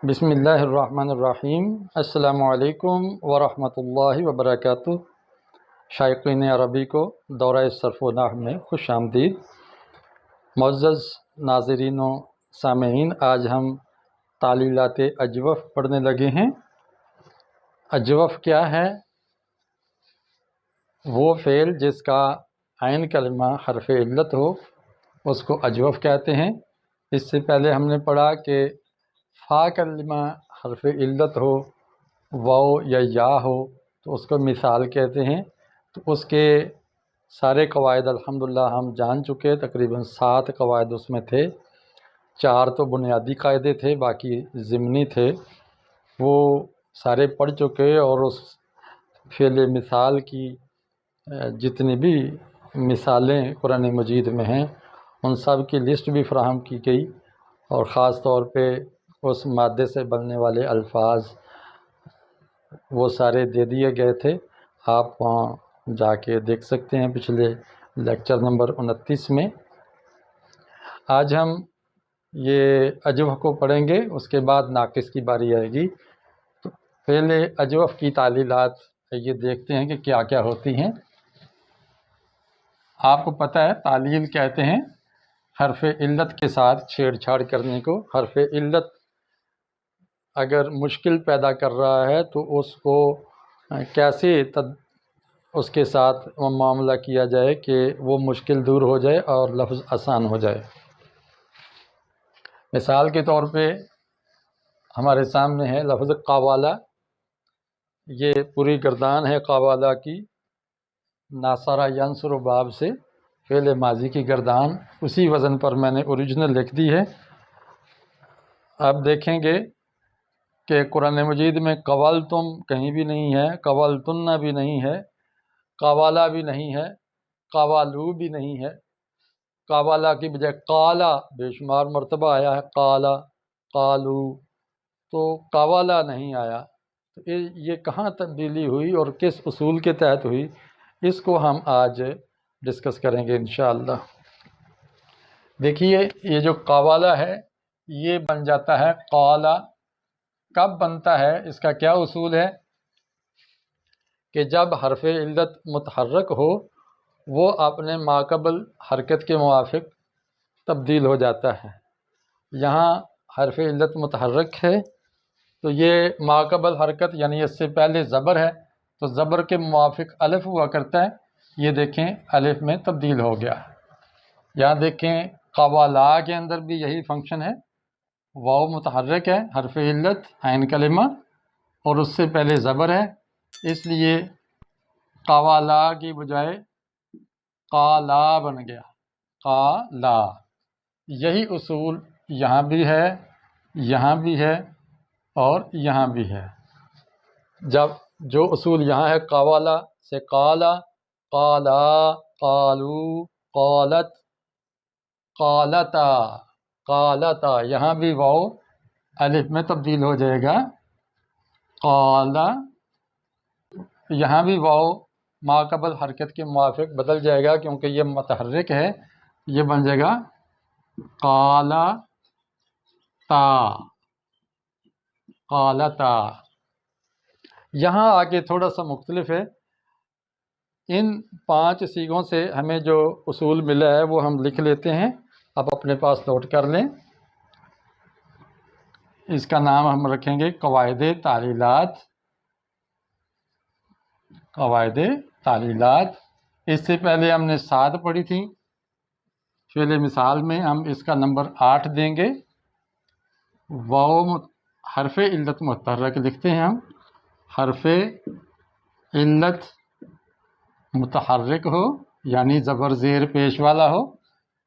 بسم اللہ الرحمن الرحیم۔ السلام علیکم ورحمۃ اللہ وبرکاتہ۔ شائقین عربی کو دورہ صرف و نحو میں خوش آمدید۔ معزز ناظرین و سامعین، آج ہم تعلیلات اجوف پڑھنے لگے ہیں۔ اجوف کیا ہے؟ وہ فعل جس کا عین کلمہ حرف علت ہو اس کو اجوف کہتے ہیں۔ اس سے پہلے ہم نے پڑھا کہ فا کلمہ حرف علت ہو، واو یا یا ہو تو اس کو مثال کہتے ہیں۔ تو اس کے سارے قواعد الحمدللہ ہم جان چکے، تقریباً 7 قواعد اس میں تھے۔ 4 تو بنیادی قاعدے تھے، باقی ضمنی تھے، وہ سارے پڑھ چکے۔ اور اس فعل مثال کی جتنی بھی مثالیں قرآن مجید میں ہیں ان سب کی لسٹ بھی فراہم کی گئی، اور خاص طور پہ اس مادے سے بننے والے الفاظ وہ سارے دے دیے گئے تھے۔ آپ وہاں جا کے دیکھ سکتے ہیں پچھلے لیکچر نمبر 29 میں۔ آج ہم یہ اجوف کو پڑھیں گے، اس کے بعد ناقص کی باری آئے گی۔ تو پہلے اجوف کی تعلیلات یہ دیکھتے ہیں کہ کیا کیا ہوتی ہیں۔ آپ کو پتہ ہے تعلیل کہتے ہیں حرف علت کے ساتھ چھیڑ چھاڑ کرنے کو۔ حرف علت اگر مشکل پیدا کر رہا ہے تو اس کو کیسے اس کے ساتھ معاملہ کیا جائے کہ وہ مشکل دور ہو جائے اور لفظ آسان ہو جائے۔ مثال کے طور پہ ہمارے سامنے ہے لفظ قوالہ۔ یہ پوری گردان ہے قوالہ کی، ناصرہ ینصر باب سے فعل ماضی کی گردان، اسی وزن پر میں نے اوریجنل لکھ دی ہے۔ اب دیکھیں گے کہ قرآن مجید میں قوالتم کہیں بھی نہیں ہے، قوالتن بھی نہیں ہے، قوالہ بھی نہیں ہے، قوالو بھی نہیں ہے۔ قوالہ کی بجائے قالا بے شمار مرتبہ آیا ہے، قالا، قالو، تو قوالہ نہیں آیا۔ تو یہ کہاں تبدیلی ہوئی اور کس اصول کے تحت ہوئی، اس کو ہم آج ڈسکس کریں گے انشاءاللہ۔ دیکھیے یہ جو قوالہ ہے یہ بن جاتا ہے قالا۔ کب بنتا ہے؟ اس کا کیا اصول ہے کہ جب حرف علت متحرک ہو وہ اپنے ماقبل حرکت کے موافق تبدیل ہو جاتا ہے۔ یہاں حرف علت متحرک ہے تو یہ ماقبل حرکت یعنی اس سے پہلے زبر ہے تو زبر کے موافق الف ہوا کرتا ہے۔ یہ دیکھیں الف میں تبدیل ہو گیا۔ یہاں دیکھیں قوالا کے اندر بھی یہی فنکشن ہے، واو متحرک ہے حرف علت عین کلمہ اور اس سے پہلے زبر ہے، اس لیے قوالا کی بجائے قالا بن گیا، قالا۔ یہی اصول یہاں بھی ہے، یہاں بھی ہے اور یہاں بھی ہے۔ جب جو اصول یہاں ہے قوالا سے قالا، قالا، قالو، قالت، قالتا، قالتا، یہاں بھی واو الف میں تبدیل ہو جائے گا، قالا۔ یہاں بھی واو ماقبل حرکت کے موافق بدل جائے گا کیونکہ یہ متحرک ہے، یہ بن جائے گا قالا تا، قالتا۔ یہاں آگے تھوڑا سا مختلف ہے۔ ان 5 صیغوں سے ہمیں جو اصول ملا ہے وہ ہم لکھ لیتے ہیں، اب اپنے پاس نوٹ کر لیں۔ اس کا نام ہم رکھیں گے قواعد تعلیلات۔ قواعد تعلیلات، اس سے پہلے ہم نے 7 پڑھی تھی۔ فعل مثال میں ہم اس کا نمبر 8 دیں گے۔ واو حرف علت متحرک لکھتے ہیں ہم، حرف علت متحرک ہو یعنی زبر زیر پیش والا ہو،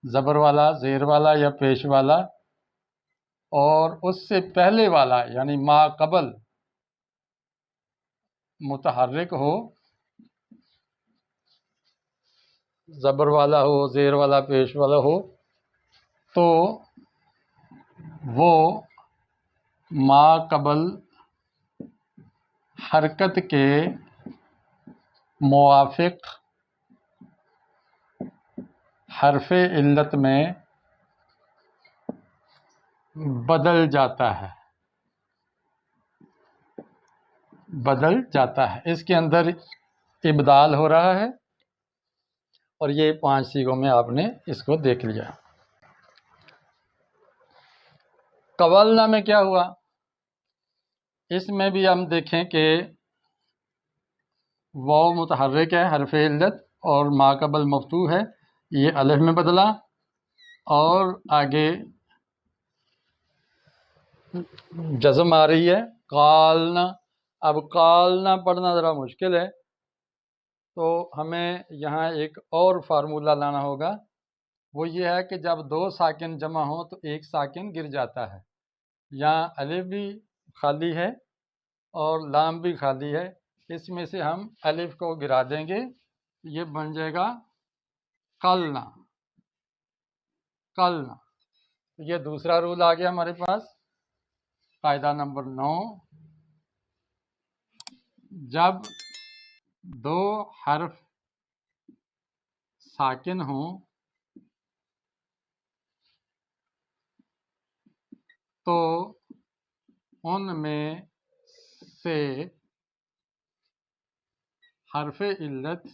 زبر والا، زیر والا یا پیش والا، اور اس سے پہلے والا یعنی ما قبل متحرک ہو، زبر والا ہو، زیر والا، پیش والا ہو، تو وہ ما قبل حرکت کے موافق حرف علت میں بدل جاتا ہے۔ بدل جاتا ہے، اس کے اندر ابدال ہو رہا ہے، اور یہ 5 صیغوں میں آپ نے اس کو دیکھ لیا۔ قولنا میں کیا ہوا؟ اس میں بھی ہم دیکھیں کہ واو متحرک ہے، حرف علت، اور ما قبل مفتوح ہے، یہ الف میں بدلا، اور آگے جزم آ رہی ہے قالنا۔ اب قالنا پڑھنا ذرا مشکل ہے، تو ہمیں یہاں ایک اور فارمولہ لانا ہوگا، وہ یہ ہے کہ جب 2 ساکن جمع ہوں تو ایک ساکن گر جاتا ہے۔ یہاں الف بھی خالی ہے اور لام بھی خالی ہے، اس میں سے ہم الف کو گرا دیں گے، یہ بن جائے گا قلنا، قلنا۔ یہ دوسرا رول آ گیا ہمارے پاس، قاعدہ نمبر 9، جب 2 حرف ساکن ہوں تو ان میں سے حرف علت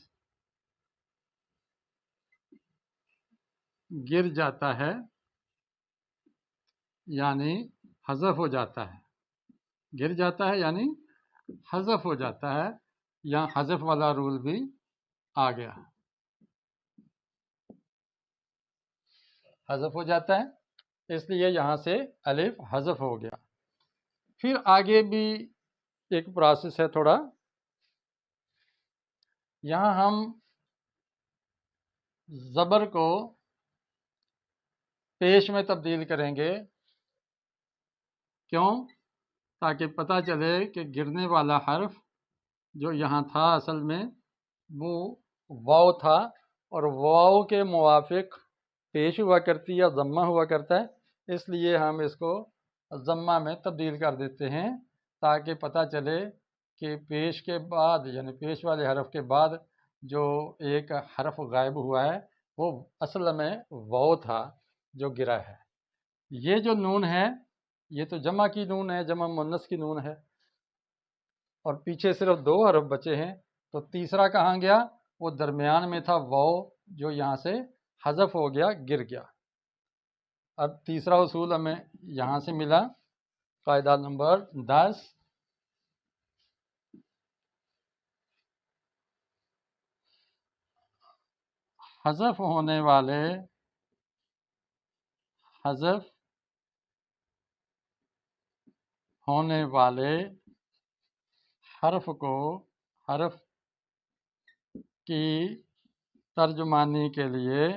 گر جاتا ہے، یعنی حذف ہو جاتا ہے، گر جاتا ہے یعنی حذف ہو جاتا ہے، یہاں حذف والا رول بھی آ گیا، حذف ہو جاتا ہے، اس لیے یہاں سے الف حذف ہو گیا۔ پھر آگے بھی ایک پروسیس ہے تھوڑا، یہاں ہم زبر کو پیش میں تبدیل کریں گے، کیوں؟ تاکہ پتہ چلے کہ گرنے والا حرف جو یہاں تھا اصل میں وہ واو تھا، اور واو کے موافق پیش ہوا کرتی ہے، ضمہ ہوا کرتا ہے، اس لیے ہم اس کو ضمہ میں تبدیل کر دیتے ہیں، تاکہ پتہ چلے کہ پیش کے بعد، یعنی پیش والے حرف کے بعد جو ایک حرف غائب ہوا ہے وہ اصل میں واو تھا جو گرا ہے۔ یہ جو نون ہے یہ تو جمع کی نون ہے، جمع مؤنث کی نون ہے، اور پیچھے صرف 2 حرف بچے ہیں، تو تیسرا کہاں گیا؟ وہ درمیان میں تھا واو، جو یہاں سے حذف ہو گیا، گر گیا۔ اب تیسرا اصول ہمیں یہاں سے ملا، قاعدہ نمبر 10، حذف ہونے والے حرف کی ترجمانی کے لیے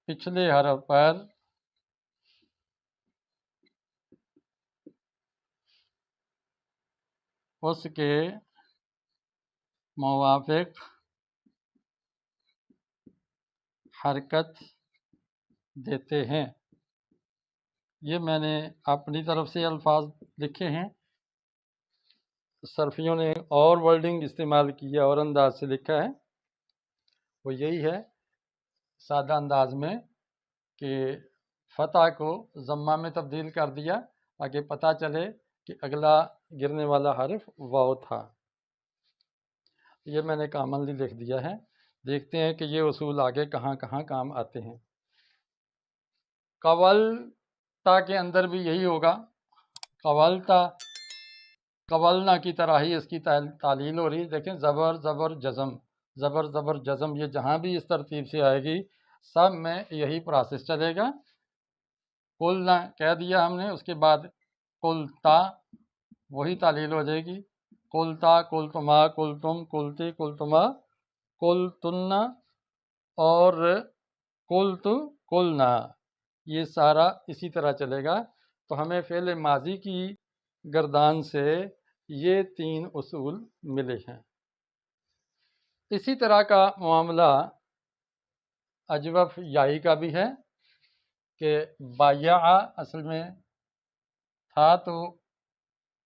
پچھلے حرف پر اس کے موافق حرکت دیتے ہیں۔ یہ میں نے اپنی طرف سے الفاظ لکھے ہیں، صرفیوں نے اور ورڈنگ استعمال کی ہے اور انداز سے لکھا ہے، وہ یہی ہے سادہ انداز میں کہ فتح کو ضمہ میں تبدیل کر دیا تاکہ پتہ چلے کہ اگلا گرنے والا حرف واو تھا۔ یہ میں نے کامنلی لکھ دیا ہے، دیکھتے ہیں کہ یہ اصول آگے کہاں کہاں کام آتے ہیں۔ قولتا کے اندر بھی یہی ہوگا، قولتا قولنا کی طرح ہی اس کی تعلیل ہو رہی ہے۔ دیکھیں زبر زبر جزم، زبر زبر جزم، یہ جہاں بھی اس ترتیب سے آئے گی سب میں یہی پروسیس چلے گا۔ قلنا کہہ دیا ہم نے، اس کے بعد قلتا وہی تعلیل ہو جائے گی، قلتا قلتما قلتم قلتی قلتما قلتنا اور قلت قلنا، یہ سارا اسی طرح چلے گا۔ تو ہمیں فعل ماضی کی گردان سے یہ 3 اصول ملے ہیں۔ اسی طرح کا معاملہ اجوف یائی کا بھی ہے کہ بایع اصل میں تھا، تو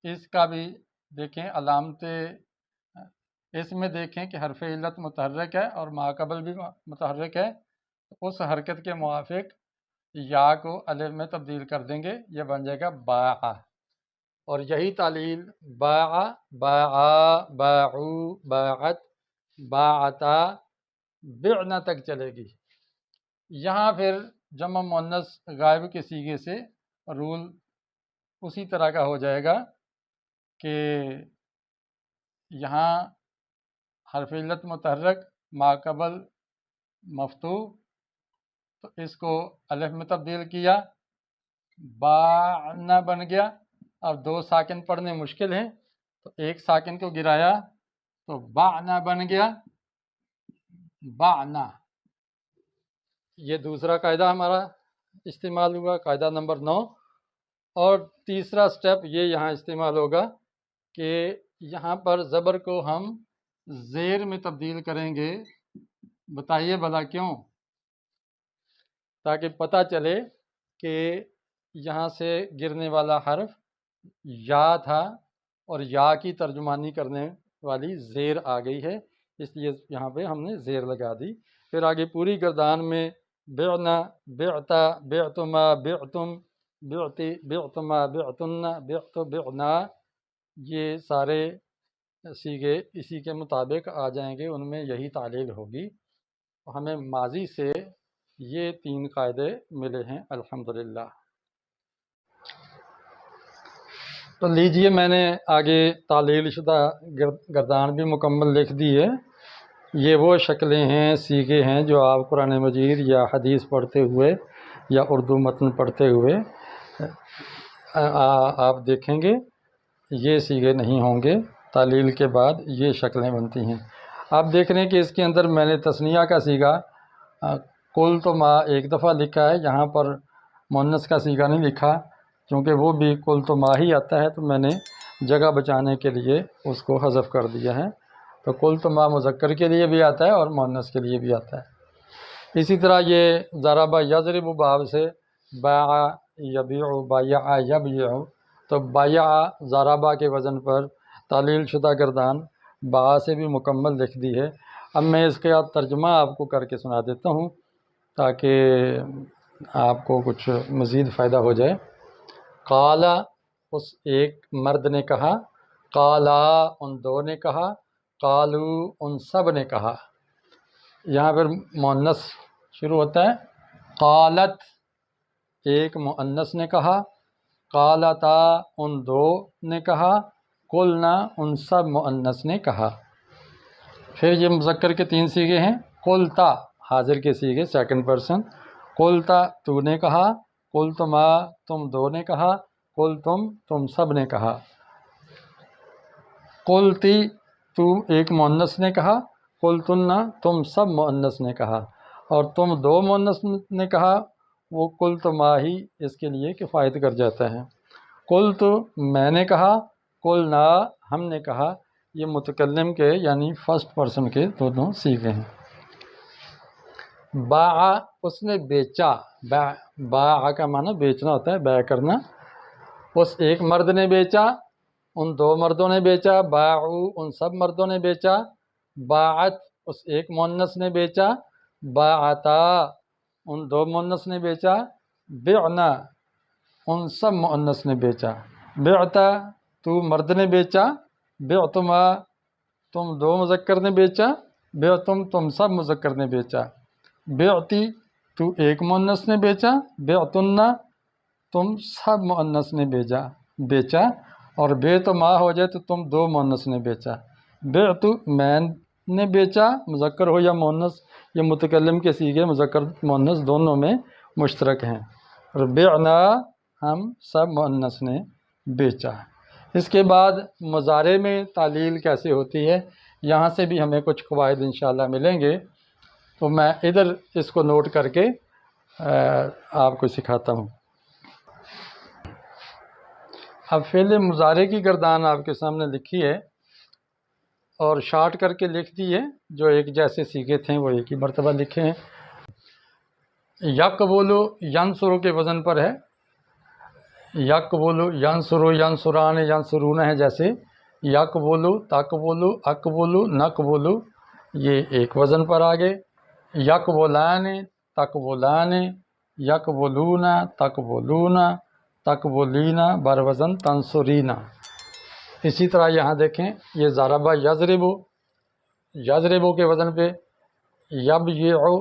اس کا بھی دیکھیں علامت، اس میں دیکھیں کہ حرف علت متحرک ہے اور ما قبل بھی متحرک ہے، اس حرکت کے موافق یا کو الف میں تبدیل کر دیں گے، یہ بن جائے گا باع، اور یہی تعلیل باع، باعا، باعو، باعت، باعتا، بعنا تک چلے گی۔ یہاں پھر جمع مؤنث غائب کے صیغے سے رول اسی طرح کا ہو جائے گا کہ یہاں حرف علت متحرک ما قبل مفتوح، تو اس کو الف میں تبدیل کیا، باعنا بن گیا۔ اب دو ساکن پڑھنے مشکل ہیں تو ایک ساکن کو گرایا تو باعنا بن گیا، باعنا۔ یہ دوسرا قاعدہ ہمارا استعمال ہوا، قاعدہ نمبر 9۔ اور تیسرا سٹیپ یہ یہاں استعمال ہوگا کہ یہاں پر زبر کو ہم زیر میں تبدیل کریں گے۔ بتائیے بھلا کیوں؟ تاکہ پتہ چلے کہ یہاں سے گرنے والا حرف یا تھا اور یا کی ترجمانی کرنے والی زیر آ گئی ہے، اس لیے یہاں پہ ہم نے زیر لگا دی۔ پھر آگے پوری گردان میں بعنا، بعتا، بعتما، بعتم، بعتی، بعتما، بعتن، بعت، بعنا، یہ سارے صیغے اسی کے مطابق آ جائیں گے، ان میں یہی تعلیل ہوگی۔ ہمیں ماضی سے یہ 3 قاعدے ملے ہیں الحمدللہ۔ تو لیجئے میں نے آگے تعلیل شدہ گردان بھی مکمل لکھ دی ہے۔ یہ وہ شکلیں ہیں، صیغے ہیں جو آپ قرآن مجید یا حدیث پڑھتے ہوئے یا اردو متن پڑھتے ہوئے آپ دیکھیں گے، یہ صیغے نہیں ہوں گے، تعلیل کے بعد یہ شکلیں بنتی ہیں۔ آپ دیکھ رہے ہیں کہ اس کے اندر میں نے تثنیہ کا صیغہ کل تو ما ایک دفعہ لکھا ہے، یہاں پر مؤنث کا صیغہ نہیں لکھا، کیونکہ وہ بھی کل تو ما ہی آتا ہے، تو میں نے جگہ بچانے کے لیے اس کو حذف کر دیا ہے۔ تو کل تو ما مذکر کے لیے بھی آتا ہے اور مؤنث کے لیے بھی آتا ہے۔ اسی طرح یہ ضرب یضرب باب سے باع یبیع، بایع یبیع، تو بایع ضربہ کے وزن پر تعلیل شدہ گردان با سے بھی مکمل لکھ دی ہے۔ اب میں اس کا ترجمہ آپ کو کر کے سنا دیتا ہوں تاکہ آپ کو کچھ مزید فائدہ ہو جائے۔ قال، اس ایک مرد نے کہا، قالا، ان دو نے کہا، قالو، ان سب نے کہا۔ یہاں پر مؤنث شروع ہوتا ہے، قالت، ایک مؤنث نے کہا، قالتا، ان دو نے کہا، قلنا، ان سب مؤنث نے کہا۔ پھر یہ مذکر کے 3 صیغے ہیں، قلتا، حاضر کے صیغے سیکنڈ پرسن، قلتا، تو نے کہا، قلتما، تم دو نے کہا، قلتم، تم سب نے کہا۔ قلتی، تو ایک مؤنث نے کہا، قلتن، تم سب مؤنث نے کہا، اور تم دو مؤنث نے کہا، وہ قلتما ہی اس کے لیے کفایت کر جاتا ہے۔ قلت، میں نے کہا، قلنا، ہم نے کہا، یہ متکلم کے یعنی فرسٹ پرسن کے دونوں صیغے ہیں۔ باع، اس نے بیچا، باع کا معنی بیچنا ہوتا ہے، بیع کرنا۔ اس ایک مرد نے بیچا، ان دو مردوں نے بیچا، باعو، ان سب مردوں نے بیچا۔ باعت، اس ایک مؤنث نے بیچا، باعتا، ان دو مؤنث نے بیچا، بعنا، ان سب مؤنث نے بیچا۔ بعتا، تو مرد نے بیچا، بعتما، تم دو مذکر نے بیچا، بعتم، تم سب مذکر نے بیچا۔ بعتی، تو ایک مؤنث نے بیچا، بعتن، تم سب مؤنث نے بیچا، اور بیتما ہو جائے تو تم دو مؤنث نے بیچا۔ بعت، میں نے بیچا، مذکر ہو یا مؤنث، یہ متکلم کے صیغے مذکر مؤنث دونوں میں مشترک ہیں، اور بعنا، ہم سب مؤنث نے بیچا۔ اس کے بعد مضارع میں تعلیل کیسے ہوتی ہے، یہاں سے بھی ہمیں کچھ قواعد انشاءاللہ ملیں گے، تو میں ادھر اس کو نوٹ کر کے آپ کو سکھاتا ہوں۔ اب فعل مضارع کی گردان آپ کے سامنے لکھی ہے اور شارٹ کر کے لکھ دی ہے، جو ایک جیسے صیغے تھے وہ ایک ہی مرتبہ لکھے ہیں۔ یقبل، ینصر کے وزن پر ہے، یقبل، ینصر، ینصران، ینصرون ہے جیسے، یقبل، تقبل، اقبل، نقبل، یہ ایک وزن پر آگے۔ یقبلان، تقبلان، یقبلون تقبلون تقبلینا بروزن تنصرینا۔ اسی طرح یہاں دیکھیں یہ ضربہ یضربو، یضربو کے وزن پہ یبیعو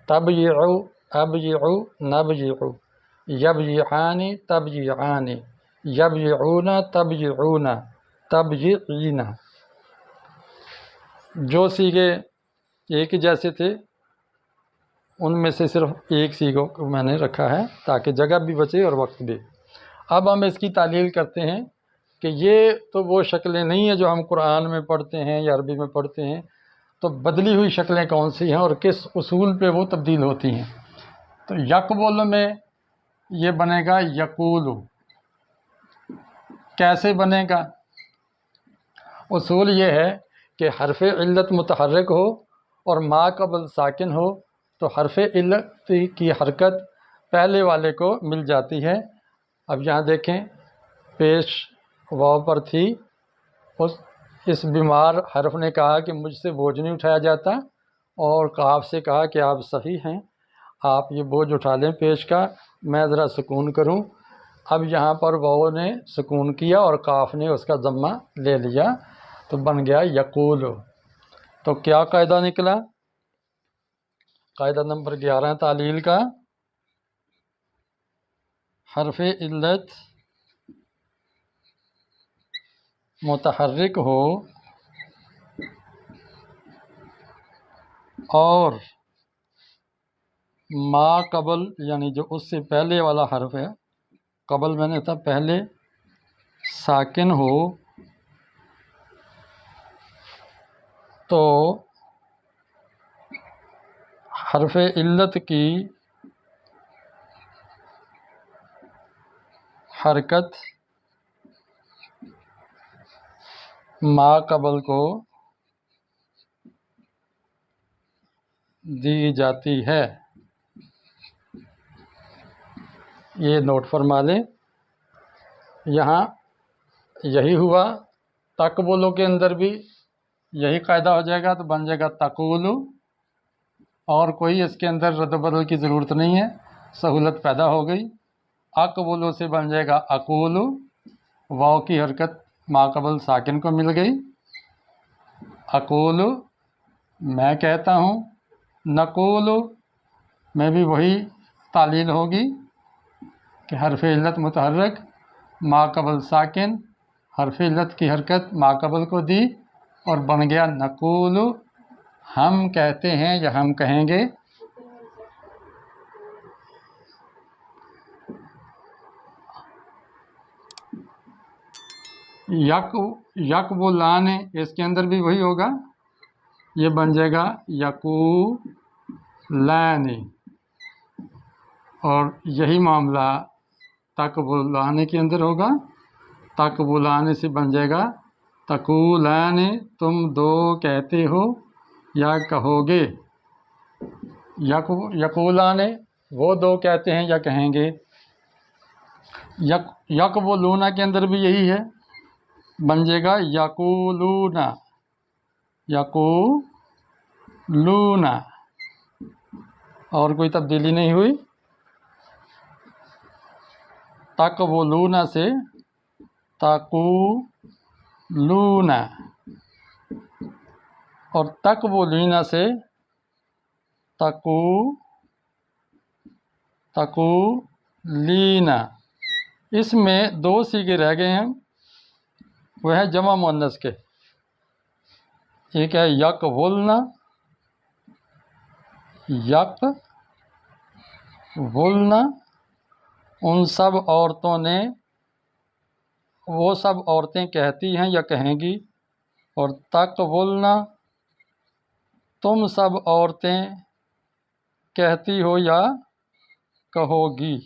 تبیعو ابیعو نبیعو، یبیعانی تبیعانی، یبیعون تبیعون تبیعین۔ جو سیغے ایک جیسے تھے ان میں سے صرف ایک سیغوں کو میں نے رکھا ہے تاکہ جگہ بھی بچے اور وقت بھی۔ اب ہم اس کی تعلیل کرتے ہیں کہ یہ تو وہ شکلیں نہیں ہیں جو ہم قرآن میں پڑھتے ہیں یا عربی میں پڑھتے ہیں، تو بدلی ہوئی شکلیں کون سی ہیں اور کس اصول پہ وہ تبدیل ہوتی ہیں۔ تو یقبل میں یہ بنے گا یقول۔ کیسے بنے گا؟ اصول یہ ہے کہ حرف علت متحرک ہو اور ما قبل ساکن ہو تو حرف علت کی حرکت پہلے والے کو مل جاتی ہے۔ اب یہاں دیکھیں پیش واو پر تھی، اس بیمار حرف نے کہا کہ مجھ سے بوجھ نہیں اٹھایا جاتا، اور قاف سے کہا کہ آپ صحیح ہیں، آپ یہ بوجھ اٹھا لیں پیش کا، میں ذرا سکون کروں۔ اب یہاں پر واو نے سکون کیا اور قاف نے اس کا ضمہ لے لیا تو بن گیا یقول۔ تو کیا قاعدہ نکلا؟ قاعدہ نمبر 11 تعلیل کا، حرف علت متحرک ہو اور ما قبل یعنی جو اس سے پہلے والا حرف ہے، قبل میں نے تھا پہلے، ساکن ہو تو حرف علت کی حرکت ما قبل کو دی جاتی ہے۔ یہ نوٹ فرما لیں، یہاں یہی ہوا، تقبلو کے اندر بھی یہی قاعدہ ہو جائے گا تو بن جائے گا تقولو، اور کوئی اس کے اندر رد و بدل کی ضرورت نہیں ہے، سہولت پیدا ہو گئی۔ اقبلو سے بن جائے گا اقولو، واو کی حرکت ما قبل ساکن کو مل گئی، اقولو میں کہتا ہوں، نقولو میں بھی وہی تعلیل ہوگی کہ حرف علت متحرک ما قبل ساکن، حرف علت کی حرکت ما قبل کو دی اور بن گیا نقولو، ہم کہتے ہیں یا ہم کہیں گے۔ یقبلان اس کے اندر بھی وہی ہوگا، یہ بن جائے گا یقولان، اور یہی معاملہ تقبلان کے اندر ہوگا، تقبلان سے بن جائے گا تقولان، تم دو کہتے ہو یا کہو گے۔ یقولان وہ دو کہتے ہیں یا کہیں گے۔ یقبلون کے اندر بھی یہی ہے، بن جائے گا یقولون، یقولون، اور کوئی تبدیلی نہیں ہوئی۔ تقبلون سے تقولون، اور تقبلین سے تقولین۔ اس میں دو صیغے رہ گئے ہیں، وہ ہے جمع مؤنث کے، ایک ہے یقبلن، یقبلن ان سب عورتوں نے، وہ سب عورتیں کہتی ہیں یا کہیں گی، اور تقبلن تم سب عورتیں کہتی ہو یا کہو گی۔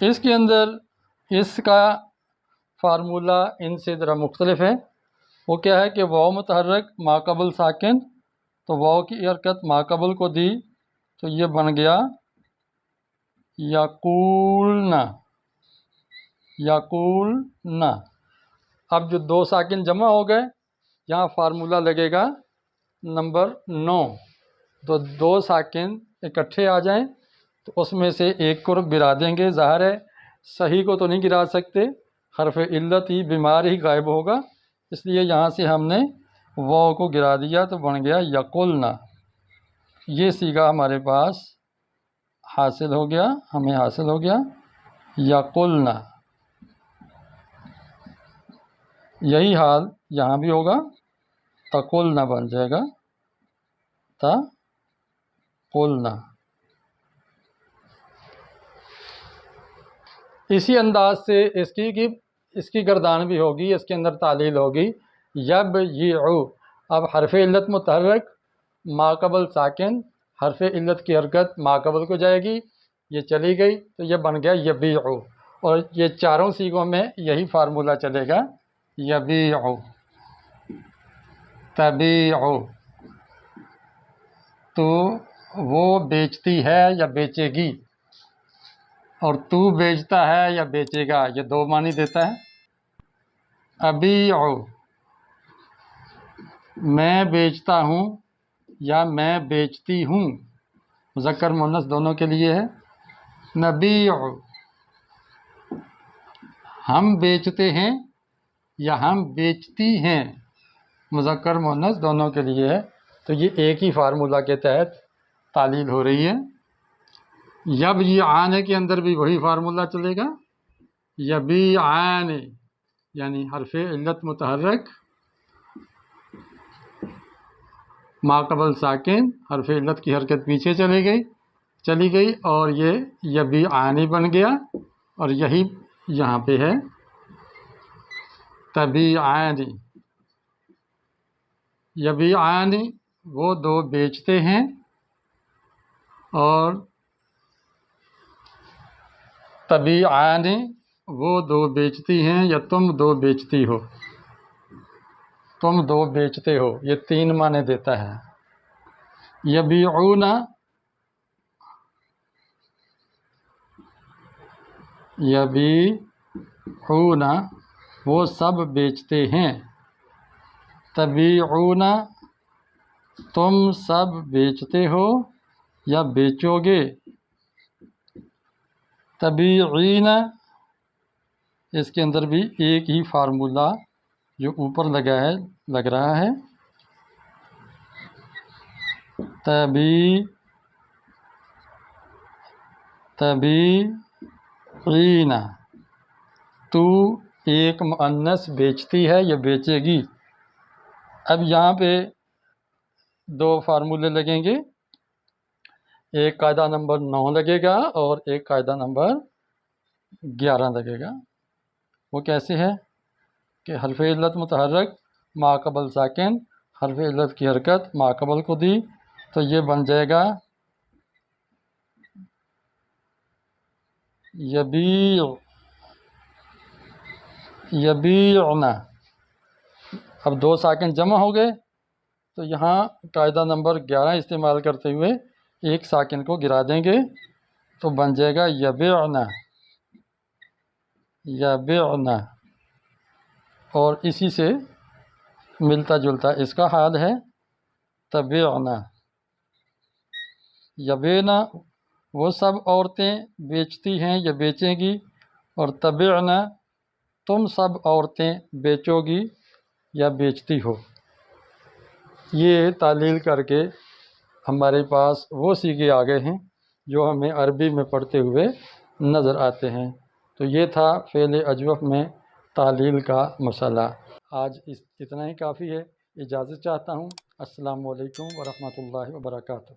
اس کے اندر اس کا فارمولہ ان سے ذرا مختلف ہے، وہ کیا ہے کہ واو متحرک ما قبل ساکن، تو واو کی حرکت ما قبل کو دی تو یہ بن گیا یقولن، یقولن۔ اب جو دو ساکن جمع ہو گئے، یہاں فارمولہ لگے گا نمبر 9، تو دو ساکن اکٹھے آ جائیں تو اس میں سے ایک کو گرا دیں گے. ظاہر ہے صحیح کو تو نہیں گرا سکتے، حرف علت ہی بیمار ہی غائب ہوگا، اس لیے یہاں سے ہم نے واو کو گرا دیا تو بن گیا یقولنا. یہ صیغہ ہمارے پاس حاصل ہو گیا، ہمیں حاصل ہو گیا یقولنا. یہی حال یہاں بھی ہوگا، تقولنا بن جائے گا، تقولنا. اسی انداز سے اس کی گردان بھی ہوگی، اس کے اندر تعلیل ہوگی یبیعو. اب حرف علت متحرک ماقبل ساکن، حرف علت کی حرکت ماقبل کو جائے گی، یہ چلی گئی تو یہ بن گیا یبیعو. اور یہ چاروں صیغوں میں یہی فارمولہ چلے گا، یبیعو، تبیعو. تو وہ بیچتی ہے یا بیچے گی، اور تو بیچتا ہے یا بیچے گا، یہ دو معنی دیتا ہے. ابیعو، میں بیچتا ہوں یا میں بیچتی ہوں، مذکر مؤنث دونوں کے لیے ہے. نبیعو، ہم بیچتے ہیں یا ہم بیچتی ہیں، مذکر مؤنث دونوں کے لیے ہے. تو یہ ایک ہی فارمولہ کے تحت تعلیل ہو رہی ہے. یبیعان کے اندر بھی وہی فارمولہ چلے گا، یبیعان یعنی حرف علت متحرک ماقبل ساکن، حرف علت کی حرکت پیچھے چلی گئی اور یہ یبیعانی بن گیا. اور یہی یہاں پہ ہے تبیعانی. یبیعانی وہ دو بیچتے ہیں، اور تبیعانی وہ دو بیچتی ہیں یا تم دو بیچتی ہو، تم دو بیچتے ہو. یہ تین معنی دیتا ہے. یبیعون، یبیعون وہ سب بیچتے ہیں. تبیعون تم سب بیچتے ہو یا بیچو گے. تبیعین اس کے اندر بھی ایک ہی فارمولہ جو اوپر لگ رہا ہے، تبیعین. تو ایک مؤنث بیچتی ہے یا بیچے گی. اب یہاں پہ دو فارمولے لگیں گے، ایک قاعدہ نمبر 9 لگے گا اور ایک قاعدہ نمبر 11 لگے گا. وہ کیسے ہے کہ حرف علت متحرک ماقبل ساکن، حرف علت کی حرکت ماقبل کو دی تو یہ بن جائے گا یبیعنا. اب دو ساکن جمع ہو گئے تو یہاں قاعدہ نمبر 11 استعمال کرتے ہوئے ایک ساکن کو گرا دیں گے تو بن جائے گا یبیعنا. یبیعنا. اور اسی سے ملتا جلتا اس کا حال ہے تبیعنا. یبیعنا وہ سب عورتیں بیچتی ہیں یا بیچیں گی، اور تبیعنا تم سب عورتیں بیچو گی یا بیچتی ہو. یہ تعلیل کر کے ہمارے پاس وہ صیغے آ گئے ہیں جو ہمیں عربی میں پڑھتے ہوئے نظر آتے ہیں. تو یہ تھا فعل اجوف میں تعلیل کا مسئلہ. آج اتنا ہی کافی ہے. اجازت چاہتا ہوں. السلام علیکم ورحمۃ اللہ وبرکاتہ.